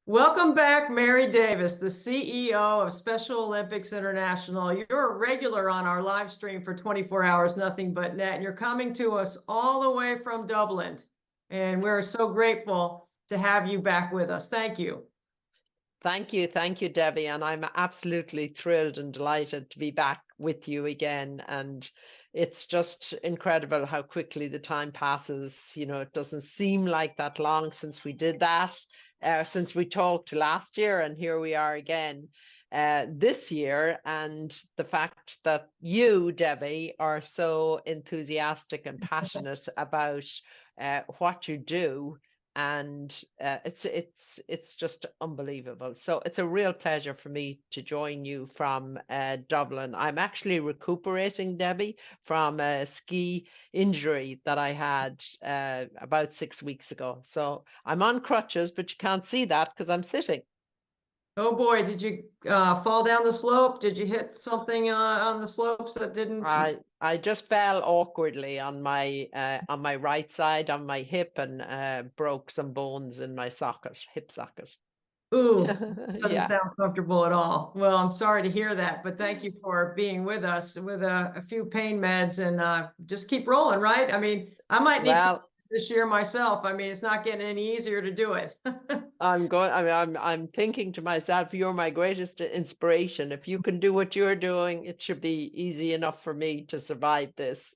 Welcome back, Mary Davis, the CEO of Special Olympics International. You're a regular on our live stream for 24 Hours Nothing But Net, and you're coming to us all the way from Dublin. And we're so grateful to have you back with us. Thank you. Thank you, Debbie. And I'm absolutely thrilled and delighted to be back with you again. And it's just incredible how quickly the time passes. You know, it doesn't seem like that long since we did that, since we talked last year, and here we are again this year. And the fact that you, Debbie, are so enthusiastic and passionate about what you do, and it's just unbelievable. So it's a real pleasure for me to join you from Dublin. I'm actually recuperating, Debbie, from a ski injury that I had about 6 weeks ago. So I'm on crutches, but you can't see that because I'm sitting. Oh boy, did you fall down the slope? Did you hit something on the slopes that didn't? I just fell awkwardly on my right side on my hip and broke some bones in my hip socket. Ooh, doesn't Yeah. sound comfortable at all. Well, I'm sorry to hear that, but thank you for being with us with a few pain meds and just keep rolling, right? I mean, I might need some Well, this year myself. I mean, it's not getting any easier to do it. I'm thinking to myself, you're my greatest inspiration. If you can do what you're doing, it should be easy enough for me to survive this.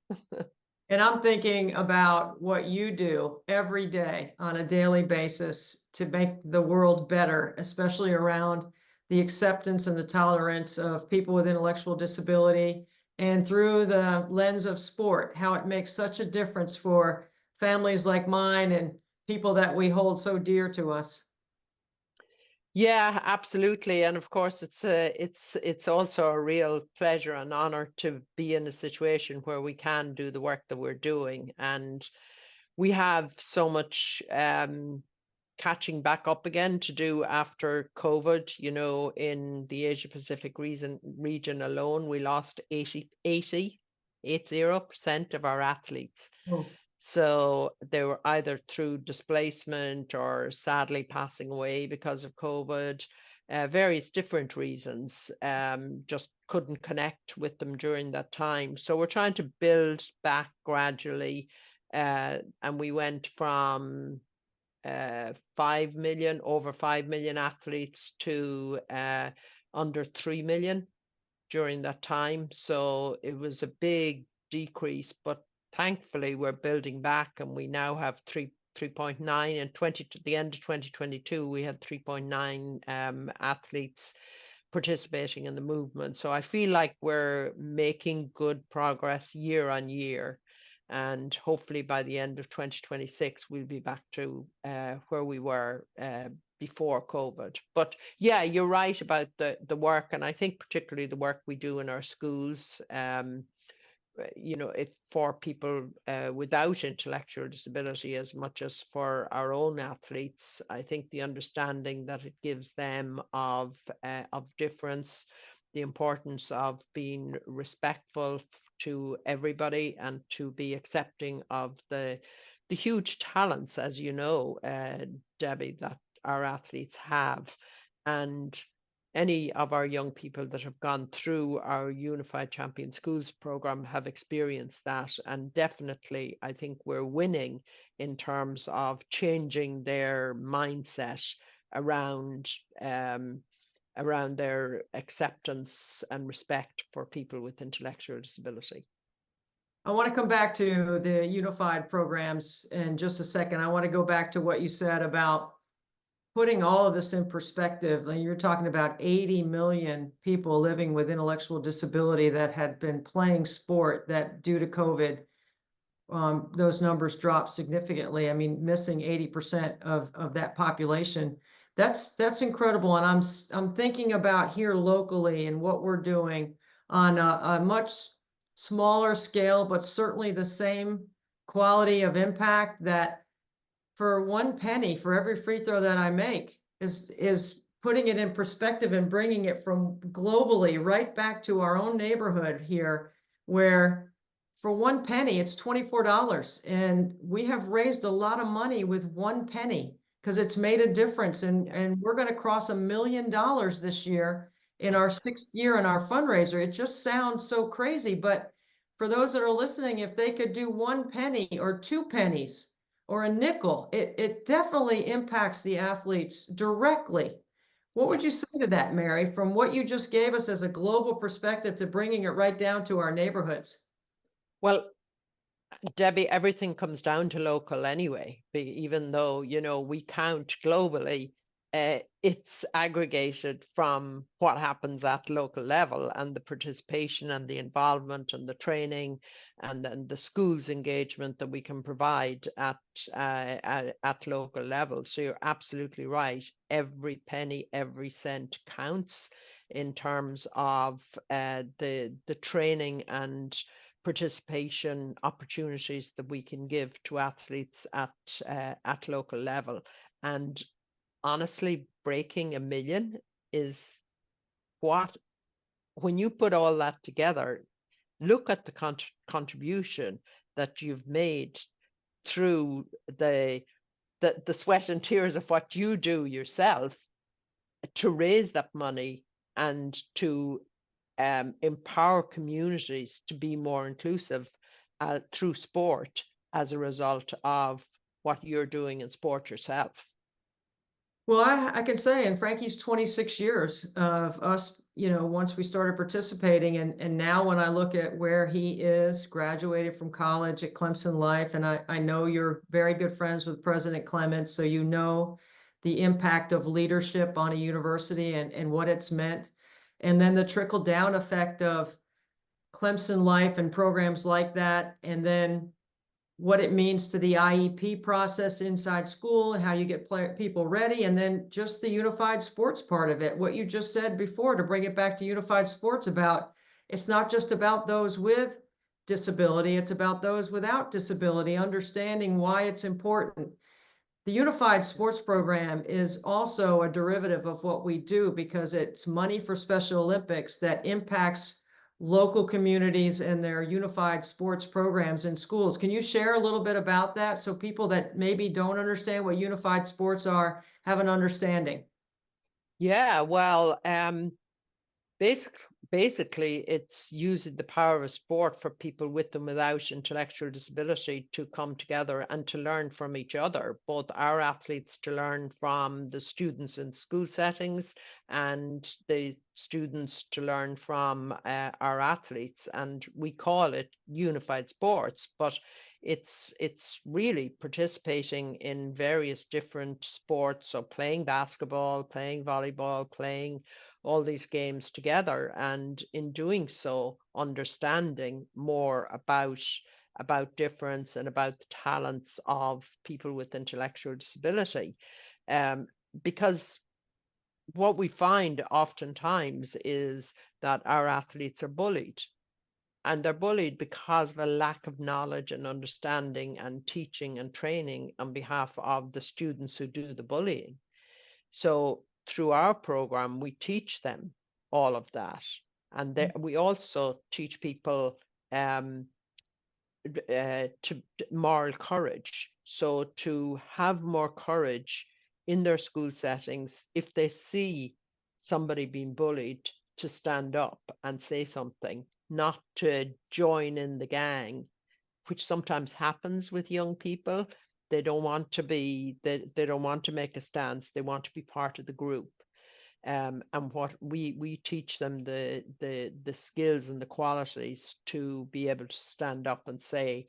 And I'm thinking about what you do every day on a daily basis to make the world better, especially around the acceptance and the tolerance of people with intellectual disability and through the lens of sport, how it makes such a difference for families like mine and people that we hold so dear to us. Yeah, absolutely. And of course, it's also a real pleasure and honor to be in a situation where we can do the work that we're doing. And we have so much catching back up again to do after COVID. You know, in the Asia Pacific region alone, we lost 80% of our athletes. Oh. So they were either through displacement or sadly passing away because of COVID, various different reasons, just couldn't connect with them during that time. So we're trying to build back gradually. And we went from 5 million, over 5 million athletes to under 3 million during that time. So it was a big decrease, but thankfully we're building back and we now have 3.9 and 20 to the end of 2022 we had 3.9 athletes participating in the movement. So I feel like we're making good progress year on year, and hopefully by the end of 2026 we'll be back to where we were before COVID. But yeah, you're right about the work, and I think particularly the work we do in our schools. You know, if for people without intellectual disability as much as for our own athletes, I think the understanding that it gives them of difference, the importance of being respectful to everybody and to be accepting of the huge talents, as you know, Debbie, that our athletes have. And any of our young people that have gone through our Unified Champion Schools program have experienced that. And definitely, I think we're winning in terms of changing their mindset around around their acceptance and respect for people with intellectual disability. I want to come back to the unified programs in just a second. I want to go back to what you said about putting all of this in perspective. Like you're talking about 80 million people living with intellectual disability that had been playing sport that due to COVID, those numbers dropped significantly. I mean, missing 80% of that population. That's incredible. And I'm thinking about here locally and what we're doing on a much smaller scale, but certainly the same quality of impact that for 1 penny for every free throw that I make is putting it in perspective and bringing it from globally right back to our own neighborhood here, where for 1 penny it's $24, and we have raised a lot of money with 1 penny because it's made a difference. And we're going to cross $1 million this year in our 6th year in our fundraiser. It just sounds so crazy, but for those that are listening, if they could do 1 penny or 2 pennies or a nickel, it definitely impacts the athletes directly. What would you say to that, Mary, from what you just gave us as a global perspective to bringing it right down to our neighborhoods? Well, Debbie, everything comes down to local anyway, even though, we count globally, it's aggregated from what happens at local level, and the participation and the involvement and the training and the schools engagement that we can provide at local level. So you're absolutely right. Every penny, every cent counts in terms of the training and participation opportunities that we can give to athletes at local level. And honestly, breaking 1 million is what, when you put all that together, look at the contribution that you've made through the sweat and tears of what you do yourself to raise that money and to empower communities to be more inclusive through sport as a result of what you're doing in sport yourself. Well, I can say in Frankie's 26 years of us, once we started participating, and now when I look at where he is, graduated from college at Clemson Life, and I know you're very good friends with President Clements, so you know the impact of leadership on a university and what it's meant. And then the trickle down effect of Clemson Life and programs like that, and then what it means to the IEP process inside school and how you get people ready, and then just the unified sports part of it. What you just said before, to bring it back to unified sports, about it's not just about those with disability, it's about those without disability, understanding why it's important. The unified sports program is also a derivative of what we do because it's money for Special Olympics that impacts local communities and their unified sports programs in schools. Can you share a little bit about that so people that maybe don't understand what unified sports are have an understanding? Yeah, well, basically, it's using the power of sport for people with and without intellectual disability to come together and to learn from each other, both our athletes to learn from the students in school settings and the students to learn from our athletes. And we call it unified sports, but it's really participating in various different sports. So playing basketball, playing volleyball, playing all these games together, and in doing so understanding more about difference and about the talents of people with intellectual disability, um, because what we find oftentimes is that our athletes are bullied, and they're bullied because of a lack of knowledge and understanding and teaching and training on behalf of the students who do the bullying. So through our program, we teach them all of that. And we also teach people to moral courage. So to have more courage in their school settings, if they see somebody being bullied, to stand up and say something, not to join in the gang, which sometimes happens with young people. They don't want to be, they don't want to make a stance. They want to be part of the group. And what we teach them the skills and the qualities to be able to stand up and say,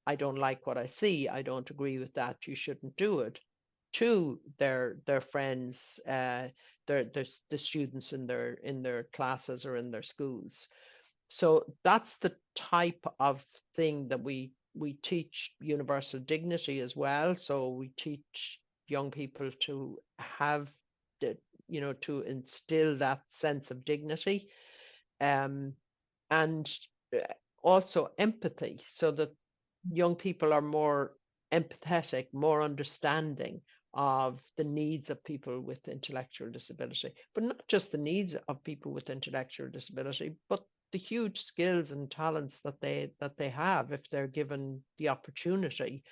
I don't like what I see. I don't agree with that. You shouldn't do it, to their friends, the students in their classes or in their schools. So that's the type of thing that we teach universal dignity as well. So we teach young people to have the, to instill that sense of dignity, um, and also empathy, so that young people are more empathetic, more understanding of the needs of people with intellectual disability, but not just the needs of people with intellectual disability, but the huge skills and talents that they have if they're given the opportunity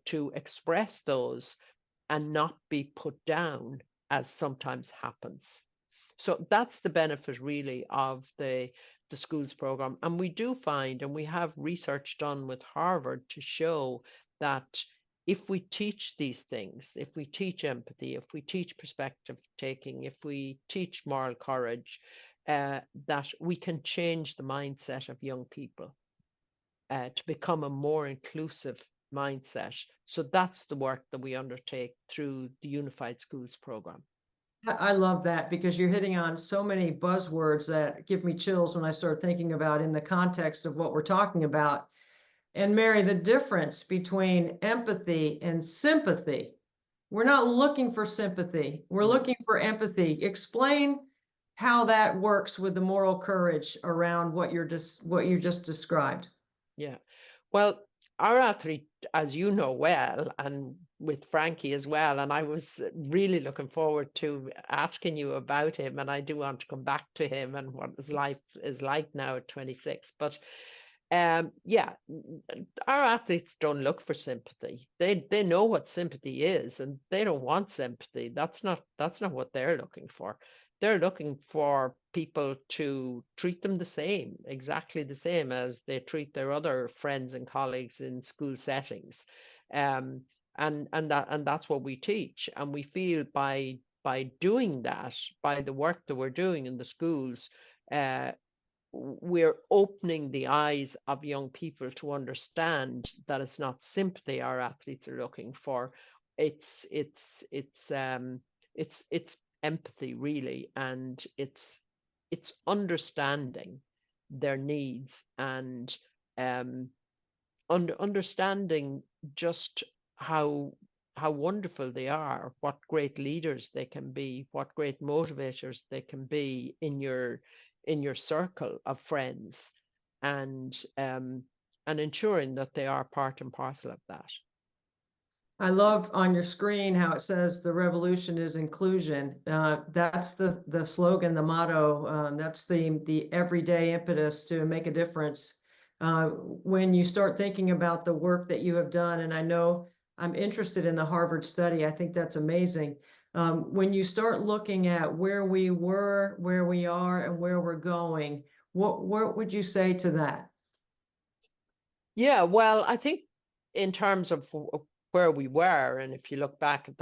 to express those. and not be put down, as sometimes happens. So that's the benefit really of the schools program. And we do find, and we have research done with Harvard to show that if we teach these things, if we teach empathy, if we teach perspective taking, if we teach moral courage, that we can change the mindset of young people to become a more inclusive mindset. So that's the work that we undertake through the Unified Schools program. I love that because you're hitting on so many buzzwords that give me chills when I start thinking about in the context of what we're talking about. And Mary, the difference between empathy and sympathy. We're not looking for sympathy. We're looking for empathy. Explain how that works with the moral courage around what you just described. Yeah. Well, our athlete, as you know well, and with Frankie as well, and I was really looking forward to asking you about him, and I do want to come back to him and what his life is like now at 26. But yeah, our athletes don't look for sympathy. They know what sympathy is, and they don't want sympathy. That's not what they're looking for. They're looking for people to treat them the same, exactly the same as they treat their other friends and colleagues in school settings. Um, and that's what we teach. And we feel by doing that, by the work that we're doing in the schools, uh, we're opening the eyes of young people to understand that it's not sympathy our athletes are looking for. It's empathy really, and it's understanding their needs, and um, understanding just how wonderful they are, what great leaders they can be, what great motivators they can be in your circle of friends, and ensuring that they are part and parcel of that. I love on your screen how it says the revolution is inclusion. That's the slogan, the motto. That's the everyday impetus to make a difference. When you start thinking about the work that you have done, and I know I'm interested in the Harvard study, I think that's amazing. When you start looking at where we were, where we are, and where we're going, what would you say to that? Yeah, well, I think in terms of where we were, and if you look back at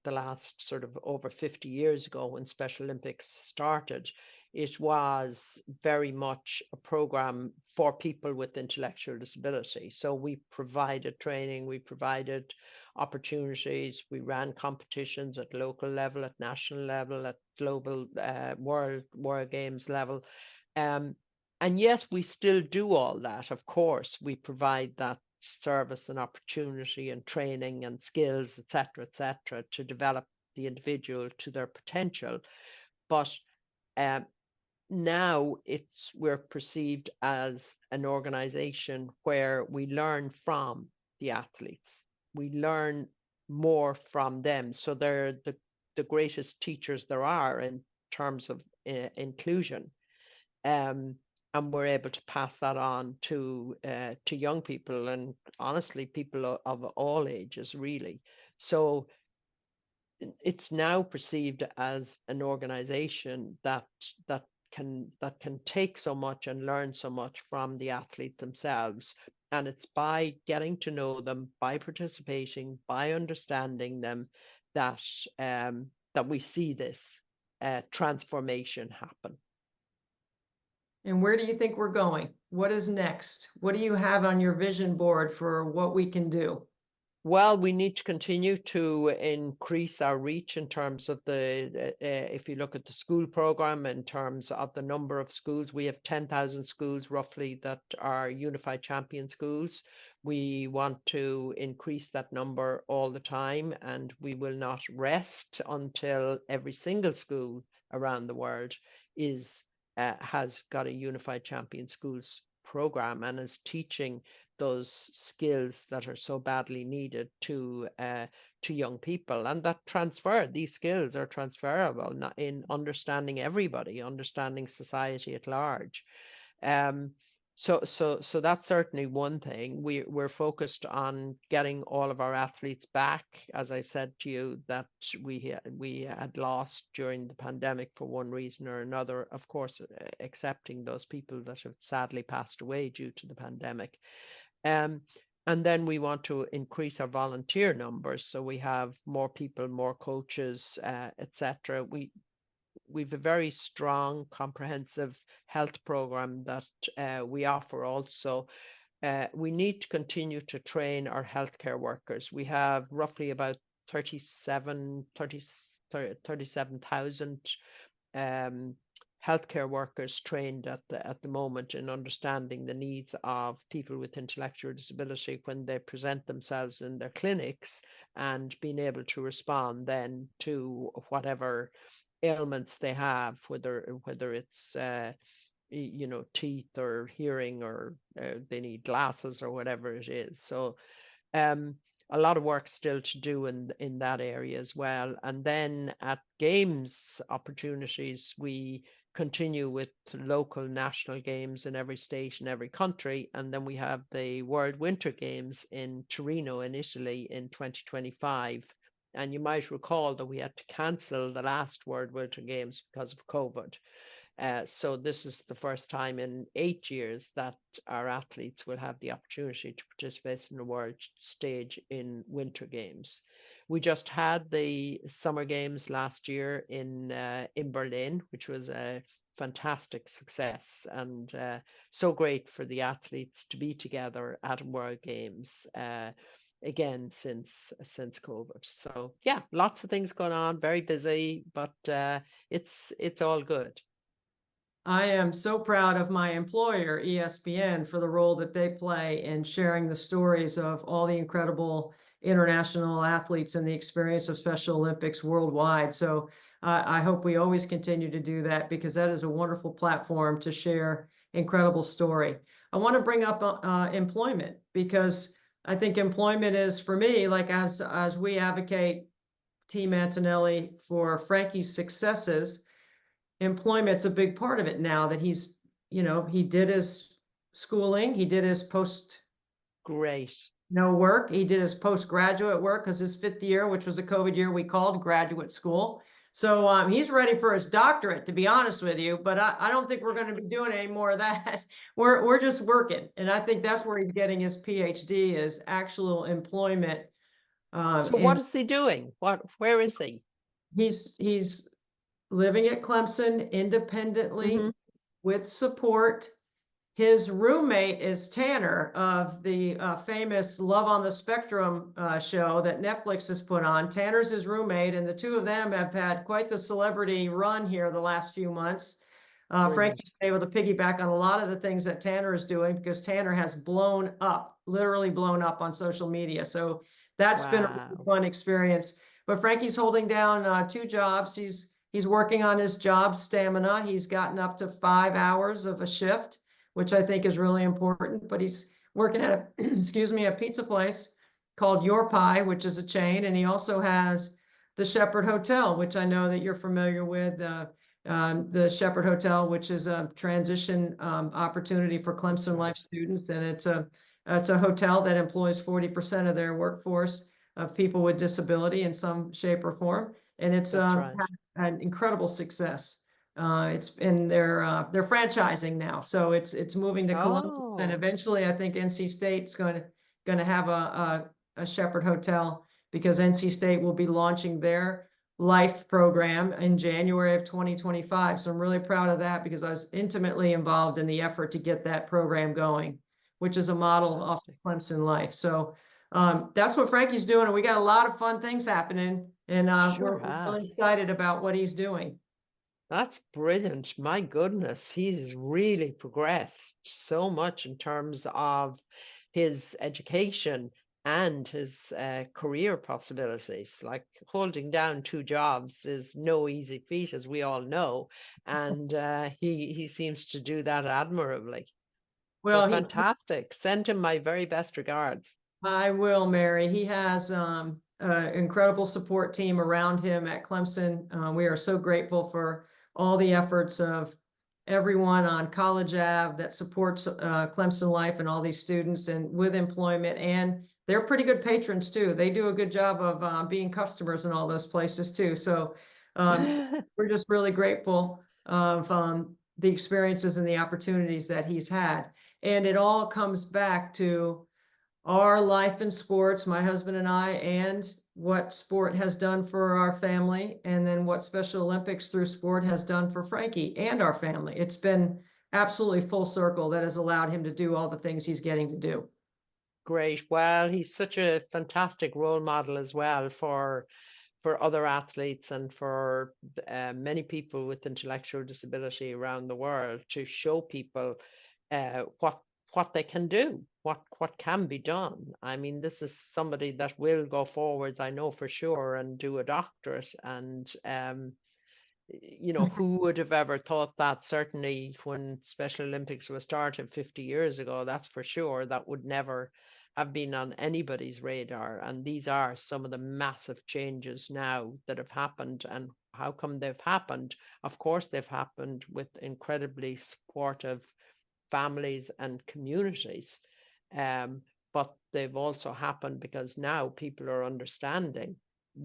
the last sort of over 50 years ago when Special Olympics started, it was very much a program for people with intellectual disability. So we provided training, we provided opportunities, we ran competitions at local level, at national level, at global world games level. Um, and yes, we still do all that. Of course, we provide that service and opportunity and training and skills, etc., to develop the individual to their potential. But um, now we're perceived as an organization where we learn from the athletes. We learn more from them. So they're the greatest teachers there are in terms of inclusion. Um, and we're able to pass that on to young people, and honestly people of all ages really. So it's now perceived as an organization that can take so much and learn so much from the athlete themselves. And it's by getting to know them, by participating, by understanding them, that that we see this transformation happen. And where do you think we're going? What is next? What do you have on your vision board for what we can do? Well, we need to continue to increase our reach in terms of if you look at the school program, in terms of the number of schools, we have 10,000 schools roughly that are unified champion schools. We want to increase that number all the time, and we will not rest until every single school around the world has got a unified champion schools program and is teaching those skills that are so badly needed to young people, and these skills are transferable, not in understanding everybody, understanding society at large. So that's certainly one thing. We're focused on getting all of our athletes back. As I said to you, that we had lost during the pandemic for one reason or another. Of course, accepting those people that have sadly passed away due to the pandemic. Um, and then we want to increase our volunteer numbers, so we have more people, more coaches, etc. We've a very strong, comprehensive health program that we offer also. We need to continue to train our healthcare workers. We have roughly about 37,000 um, healthcare workers trained at the moment in understanding the needs of people with intellectual disability when they present themselves in their clinics, and being able to respond then to whatever ailments they have, whether it's teeth or hearing, or they need glasses or whatever it is. So um, a lot of work still to do in that area as well. And then at games opportunities, we continue with local national games in every state in every country. And then we have the World Winter Games in Torino in Italy in 2025. And you might recall that we had to cancel the last World Winter Games because of COVID. So this is the first time in 8 years that our athletes will have the opportunity to participate in the world stage in winter games. We just had the summer games last year in Berlin, which was a fantastic success, and so great for the athletes to be together at World Games. Again, since COVID. So yeah, lots of things going on, very busy, but it's all good. I am so proud of my employer, ESPN, for the role that they play in sharing the stories of all the incredible international athletes and the experience of Special Olympics worldwide. So I hope we always continue to do that, because that is a wonderful platform to share incredible story. I want to bring up employment, because I think employment is, for me, like as we advocate Team Antonelli for Frankie's successes, employment's a big part of it now that he did his schooling, he did his post Great. no work, he did his postgraduate work, because his 5th year, which was a COVID year, we called graduate school. So he's ready for his doctorate, to be honest with you, but I don't think we're going to be doing any more of that. We're just working, and I think that's where he's getting his PhD, is actual employment. So what And is he doing? Where is he? he's living at Clemson independently Mm-hmm. with support. His roommate is Tanner of the famous Love on the Spectrum show that Netflix has put on. Tanner's his roommate, and the two of them have had quite the celebrity run here the last few months. Brilliant. Frankie's been able to piggyback on a lot of the things that Tanner is doing, because Tanner has blown up, literally blown up on social media. So that's been a really Wow. fun experience. But Frankie's holding down 2 jobs. He's working on his job stamina. He's gotten up to 5 hours of a shift, which I think is really important. But he's working at a, excuse me, a pizza place called Your Pie, which is a chain. And he also has the Shepherd Hotel, which I know that you're familiar with. The Shepherd Hotel, which is a transition opportunity for Clemson Right. Life students. And it's a hotel that employs 40% of their workforce of people with disability in some shape or form. And it's That's right. had an incredible success. It's in they're franchising now, so it's moving to Columbus, and Oh, eventually I think NC State's going to have a Shepherd Hotel, because NC State will be launching their life program in January of 2025. So I'm really proud of that, because I was intimately involved in the effort to get that program going, which is a model off fantastic. of Clemson Life. So that's what Frankie's doing, and we got a lot of fun things happening, and Sure we're have. really excited about what he's doing. That's brilliant. My goodness, he's really progressed so much in terms of his education and his career possibilities. Like, holding down 2 jobs is no easy feat, as we all know, and he seems to do that admirably. So Well, fantastic. Send him my very best regards. I will, Mary. He has an incredible support team around him at Clemson. We are so grateful for all the efforts of everyone on College Ave that supports Clemson Life and all these students and with employment. And they're pretty good patrons too. They do a good job of being customers in all those places too. So we're just really grateful of the experiences and the opportunities that he's had. And it all comes back to our life in sports, my husband and I, and what sport has done for our family, and then what Special Olympics through sport has done for Frankie and our family. It's been absolutely full circle that has allowed him to do all the things he's getting to do. Great. Well, he's such a fantastic role model as well for other athletes and for many people with intellectual disability around the world, to show people what they can do, what can be done. I mean, this is somebody that will go forwards, I know for sure, and do a doctorate. And you know, who would have ever thought that? Certainly when Special Olympics was started 50 years ago, that's for sure, that would never have been on anybody's radar. And these are some of the massive changes now that have happened. And how come they've happened? Of course, they've happened with incredibly supportive families and communities. But they've also happened because now people are understanding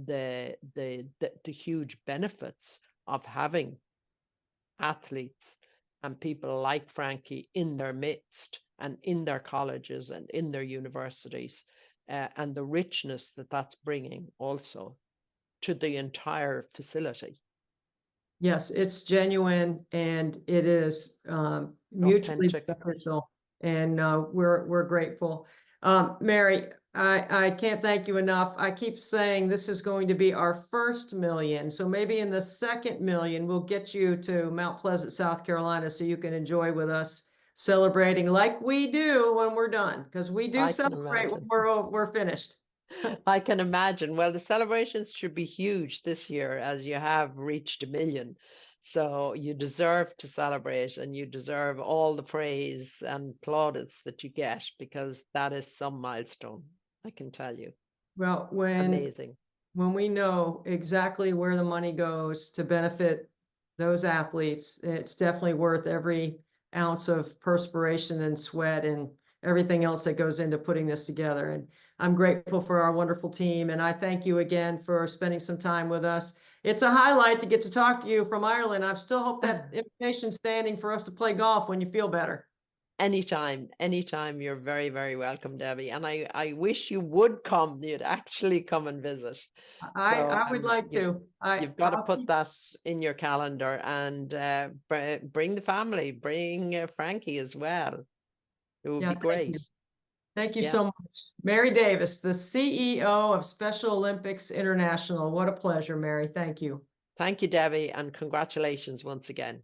the huge benefits of having athletes and people like Frankie in their midst and in their colleges and in their universities, and the richness that that's bringing also to the entire facility. Yes, it's genuine and it is mutually Authentic. beneficial, and we're grateful. Mary, I can't thank you enough. I keep saying this is going to be our first million, so maybe in the second million we'll get you to Mount Pleasant, South Carolina, so you can enjoy with us celebrating like we do when we're done, because we do I can celebrate when imagine. we're finished. I can imagine. Well, the celebrations should be huge this year as you have reached 1 million. So you deserve to celebrate, and you deserve all the praise and plaudits that you get, because that is some milestone, I can tell you. Well, when we know exactly where the money goes to benefit those athletes, it's definitely worth every ounce of perspiration and sweat and everything else that goes into putting this together. And I'm grateful for our wonderful team. And I thank you again for spending some time with us. It's a highlight to get to talk to you from Ireland. I still hope that invitation's standing for us to play golf when you feel better. Anytime, anytime, you're very, very welcome, Debbie. And I wish you would come, you'd actually come and visit. So I would like to. you've got to I'll put keep, that in your calendar, and bring the family, bring Frankie as well. It would yeah, be thank you. great. Thank you Yeah. so much. Mary Davis, the CEO of Special Olympics International. What a pleasure, Mary. Thank you. Thank you, Debbie, and congratulations once again.